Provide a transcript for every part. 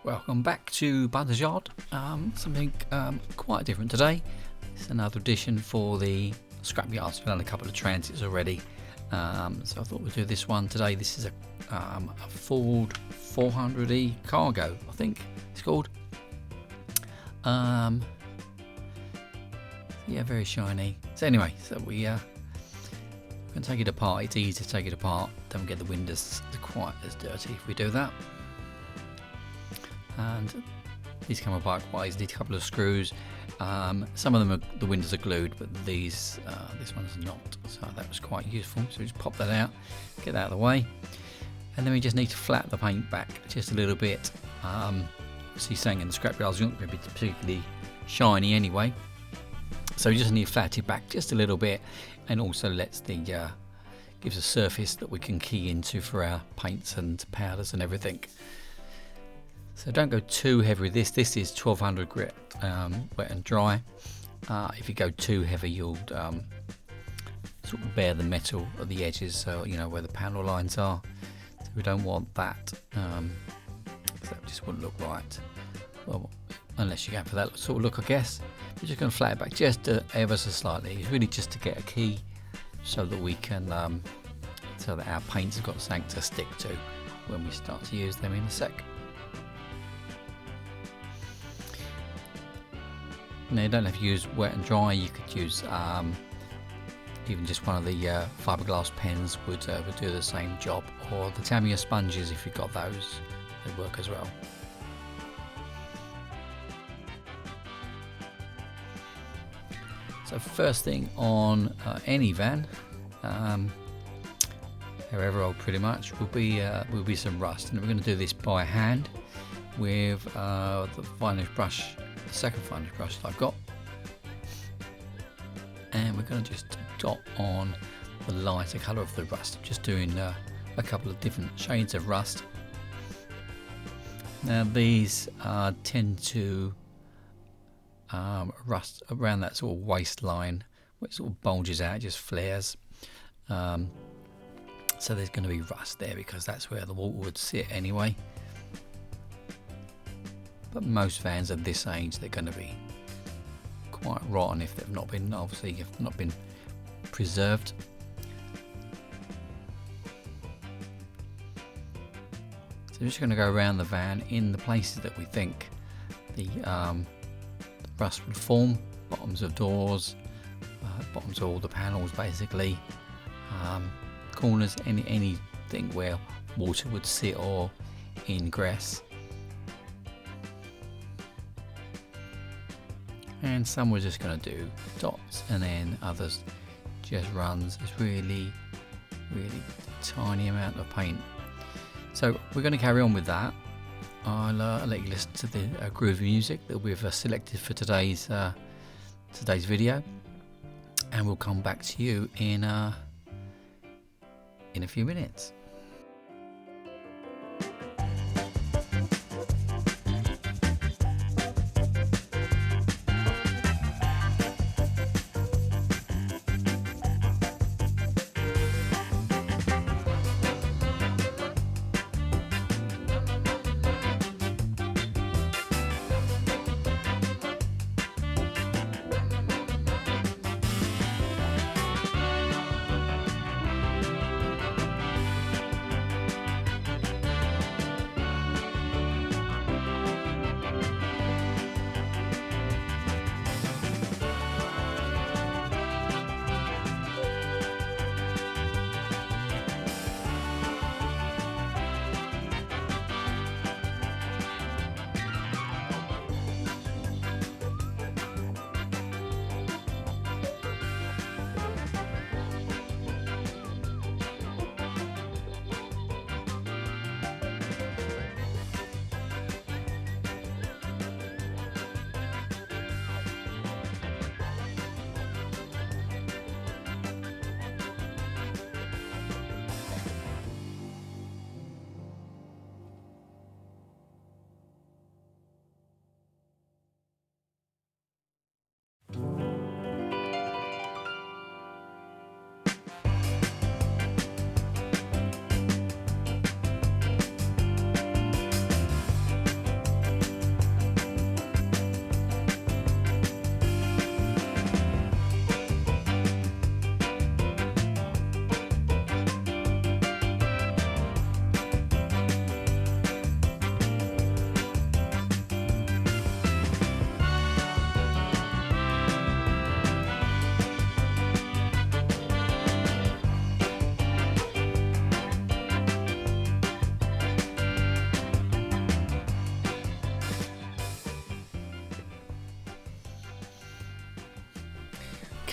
Welcome back to Bunters Yard. Something quite different today. It's another edition for the Scrapyard. We've done a couple of transits already, so I thought we'd do this one today. This is a Ford 400e Cargo, I think it's called. Yeah, very shiny. So anyway, we can take it apart. It's easy to take it apart. Don't get the windows quite as dirty if we do that. And these come apart quite easily. A couple of screws. Some of them the windows are glued, but this one's not. So that was quite useful. So just pop that out, get that out of the way, and then we just need to flat the paint back just a little bit. See, saying in the scrapyard is not going to be particularly shiny anyway, so we just need to flat it back just a little bit, and also lets the gives a surface that we can key into for our paints and powders and everything. So don't go too heavy with this. This is 1200 grit, wet and dry. If you go too heavy, you'll sort of bare the metal at the edges, so you know where the panel lines are. So we don't want that. That just wouldn't look right. Well, unless you go for that sort of look, I guess. We're just going to flat it back just ever so slightly. It's really just to get a key, so that we can, so that our paints have got something to stick to when we start to use them in a sec. Now, you don't have to use wet and dry. You could use even just one of the fiberglass pens would do the same job, or the Tamiya sponges if you've got those, they work as well. So first thing on any van, however old pretty much, will be some rust, and we're going to do this by hand with the varnish brush. The second varnish brush that I've got, and we're going to just dot on the lighter colour of the rust, just doing a couple of different shades of rust. Now these tend to rust around that sort of waistline where it sort of bulges out, it just flares, so there's going to be rust there because that's where the water would sit anyway. But most vans at this age, they're going to be quite rotten if they've not been, preserved. So we're just going to go around the van in the places that we think the rust would form, bottoms of doors, bottoms of all the panels basically, corners, anything where water would sit or ingress. And some we're just going to do dots, and then others just runs. It's really tiny amount of paint. So we're going to carry on with that. I'll let you listen to the groovy music that we've selected for today's video, and we'll come back to you in a few minutes.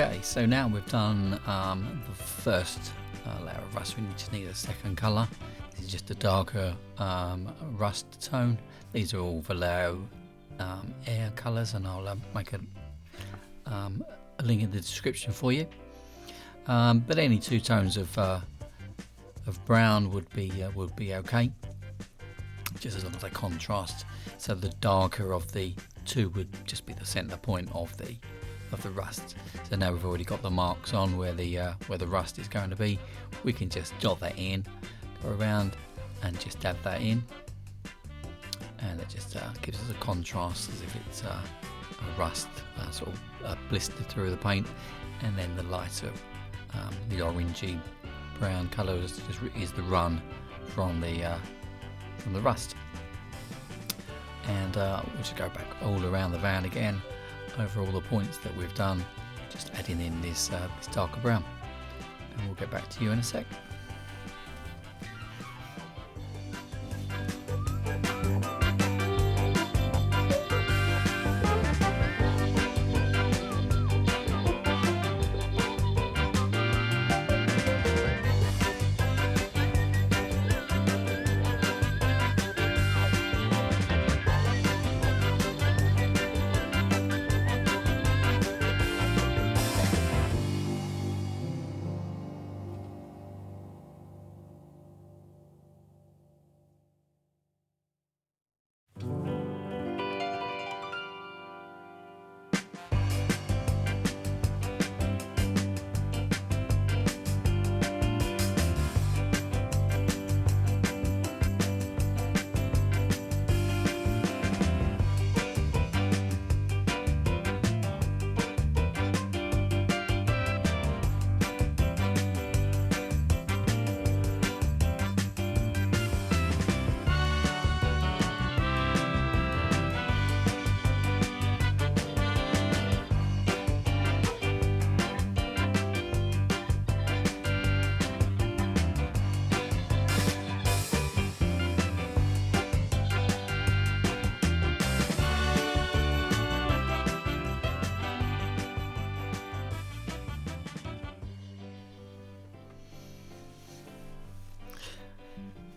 Okay, so now we've done the first layer of rust. We just need a second colour. This is just a darker rust tone. These are all vallejo air colours, and I'll make a link in the description for you. But any two tones of brown would be okay, just as long as they contrast. So the darker of the two would just be the centre point of the rust. So now we've already got the marks on where the rust is going to be. We can just dot that in, go around and just dab that in, and it just gives us a contrast as if it's a rust sort of blistered through the paint, and then the lighter the orangey brown colour is the run from the rust. And we'll just go back all around the van again over all the points that we've done, just adding in this darker brown, and we'll get back to you in a sec.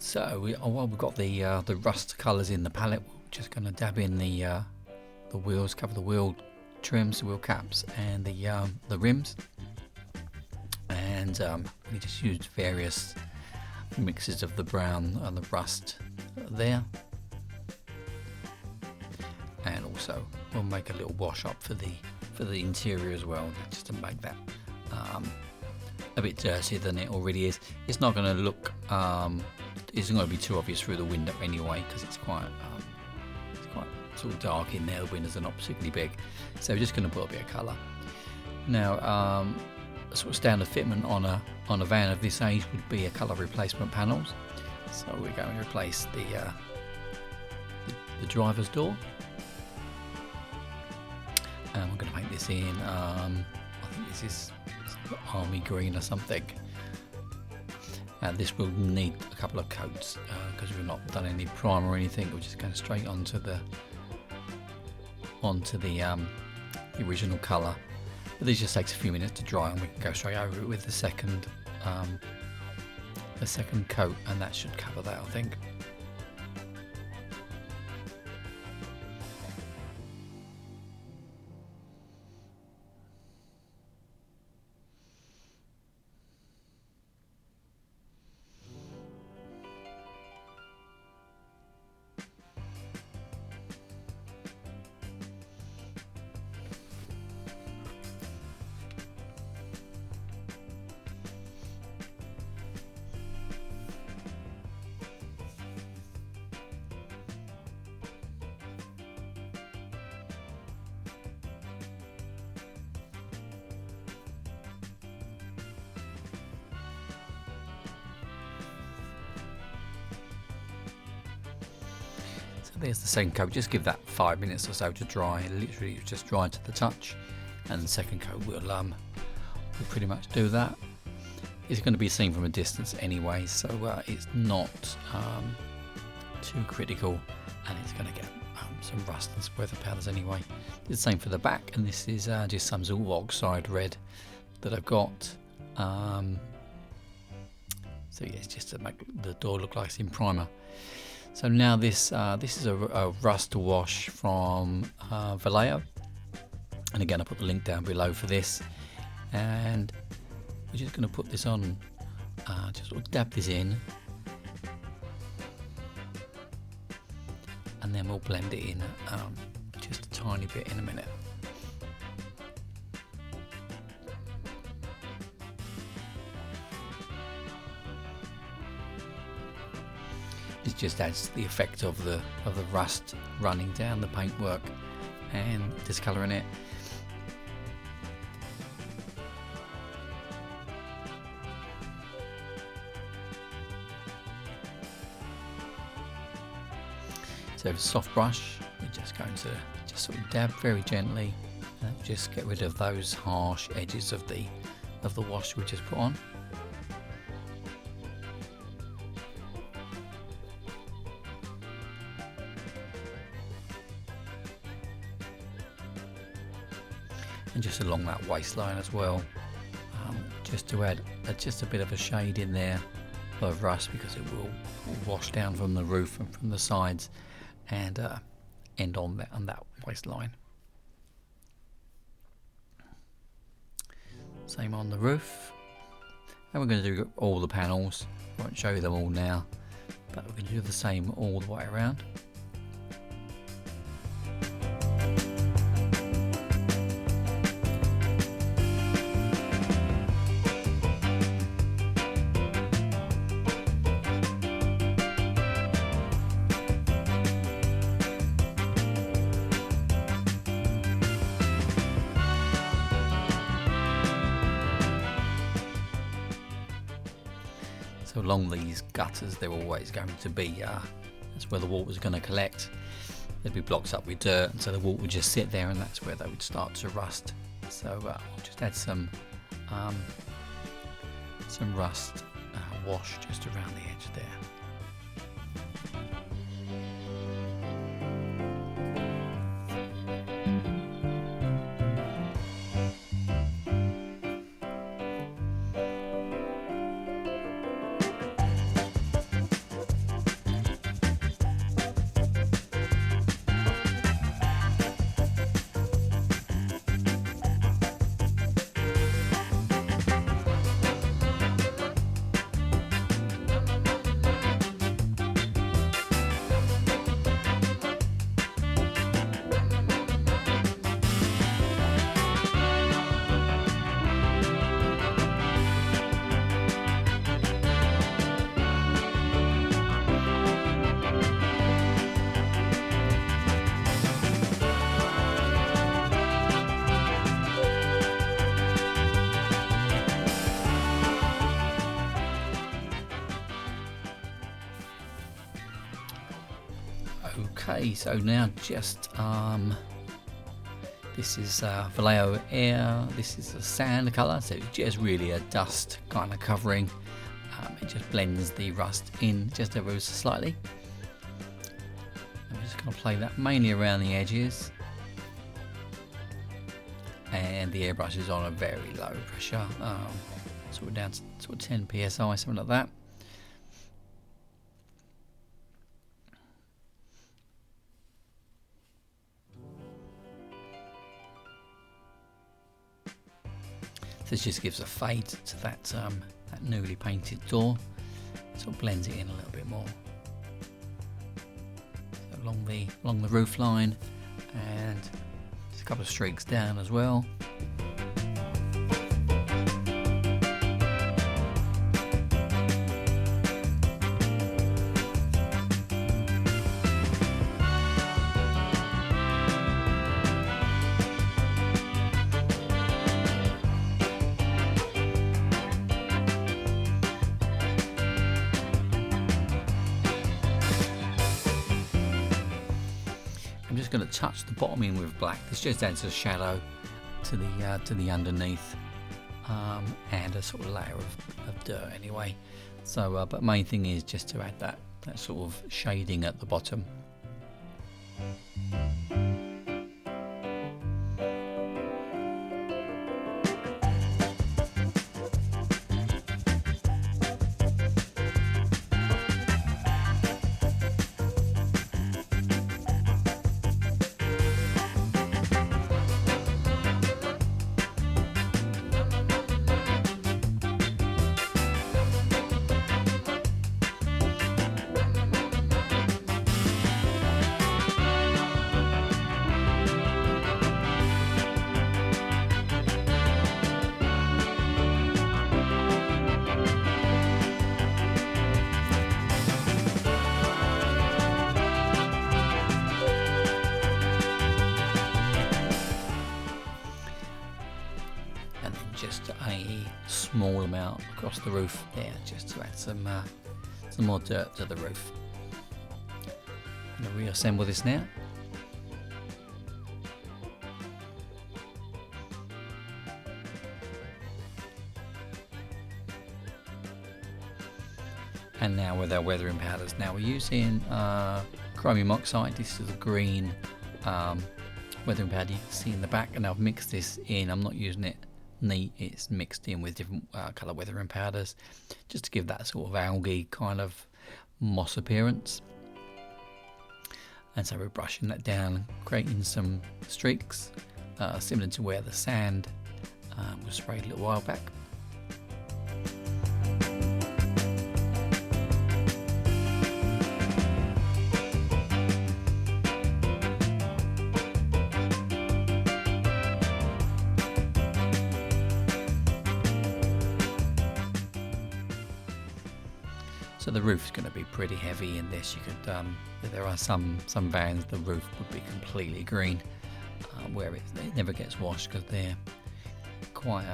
So while we've got the rust colours in the palette, we're just going to dab in the wheels, cover the wheel trims, the wheel caps, and the rims, and we just used various mixes of the brown and the rust there, and also we'll make a little wash up for the interior as well, just to make that a bit dirtier than it already is. It's not going to look isn't going to be too obvious through the window anyway, because it's quite sort of dark in there. The windows are not particularly big, so we're just going to put a bit of colour. Now, a sort of standard fitment on a van of this age would be a colour replacement panels. So we're going to replace the driver's door, and we're going to make this in I think this is army green or something. This will need a couple of coats because we've not done any primer or anything. We're just going straight onto the original colour. But this just takes a few minutes to dry, and we can go straight over it with the second coat, and that should cover that, I think. There's the second coat. Just give that 5 minutes or so to dry. Literally just dry to the touch, and the second coat will pretty much do that. It's going to be seen from a distance anyway, so it's not too critical, and it's going to get some rust and some weather powders anyway. The same for the back, and this is just some sort of oxide red that I've got. So yeah, it's just to make the door look like it's in primer. So now this is a rust wash from Vallejo, and again I put the link down below for this, and we're just going to put this on, just sort of dab this in, and then we'll blend it in just a tiny bit in a minute. It just adds the effect of the rust running down the paintwork and discolouring it. So with a soft brush, we're just going to just sort of dab very gently and just get rid of those harsh edges of the wash we just put on. And just along that waistline as well, just to add just a bit of a shade in there of rust, because it will wash down from the roof and from the sides and end on that waistline. Same on the roof, and we're going to do all the panels. I won't show you them all now, but we're going to do the same all the way around. So along these gutters, they're always going to be, that's where the water's going to collect. There'd be blocks up with dirt, and so the water would just sit there, and that's where they would start to rust. So we'll just add some rust wash just around the edge there. Okay, so now just this is Vallejo Air. This is a sand colour, so it's just really a dust kind of covering. It just blends the rust in just ever so slightly. I'm just going to play that mainly around the edges, and the airbrush is on a very low pressure, sort of down to sort of 10 psi, something like that. This just gives a fade to that newly painted door, sort of blends it in a little bit more. So along the roof line, and just a couple of streaks down as well. I'm just going to touch the bottom in with black. This just adds a shadow to the underneath, and a sort of layer of dirt anyway. So, but main thing is just to add that sort of shading at the bottom. Just a small amount across the roof there, just to add some more dirt to the roof. I'm going to reassemble this now. And now with our weathering powders, now we're using chromium oxide. This is a green weathering powder you can see in the back, and I've mixed this in. I'm not using it neat, it's mixed in with different colour weathering powders just to give that sort of algae kind of moss appearance. And so we're brushing that down, creating some streaks similar to where the sand was sprayed a little while back. So the roof's going to be pretty heavy in this. You could, there are some vans the roof would be completely green, where it never gets washed because they're quite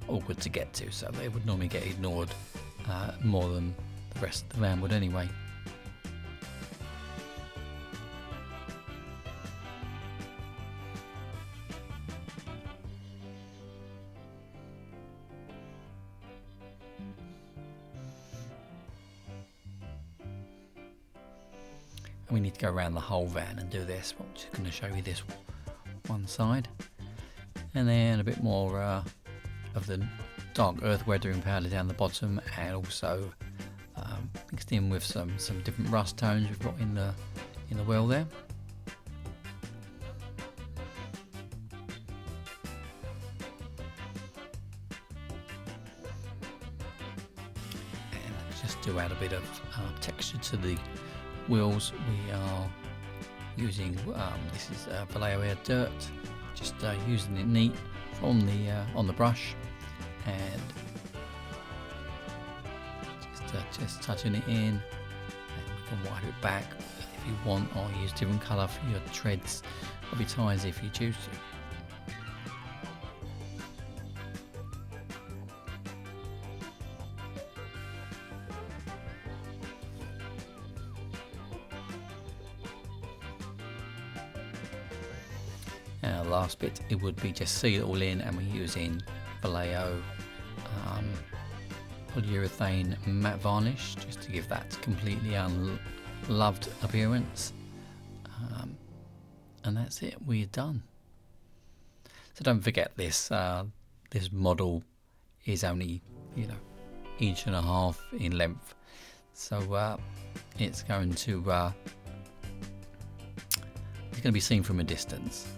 awkward to get to. So they would normally get ignored more than the rest of the van would anyway. We need to go around the whole van and do this. I'm just going to show you this one side, and then a bit more of the dark earth weathering powder down the bottom, and also mixed in with some different rust tones we've got in the well there. And just to add a bit of texture to the wheels, we are using this is vallejo dirt, just using it neat from the on the brush, and just touching it in, and we can wipe it back if you want, or use different colour for your treads of your tyres if you choose to. The last bit, it would be just seal it all in, and we're using vallejo polyurethane matte varnish just to give that completely unloved appearance, and that's it, we're done. So don't forget this this model is only 1.5 inches in length, so it's going to be seen from a distance.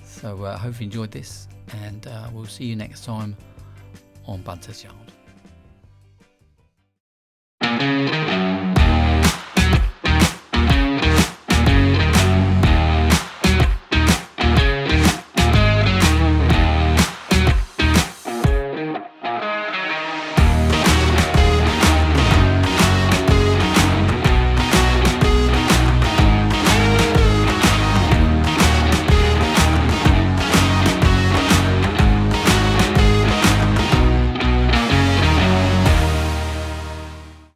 So I hope you enjoyed this, and we'll see you next time on Bunters Yard.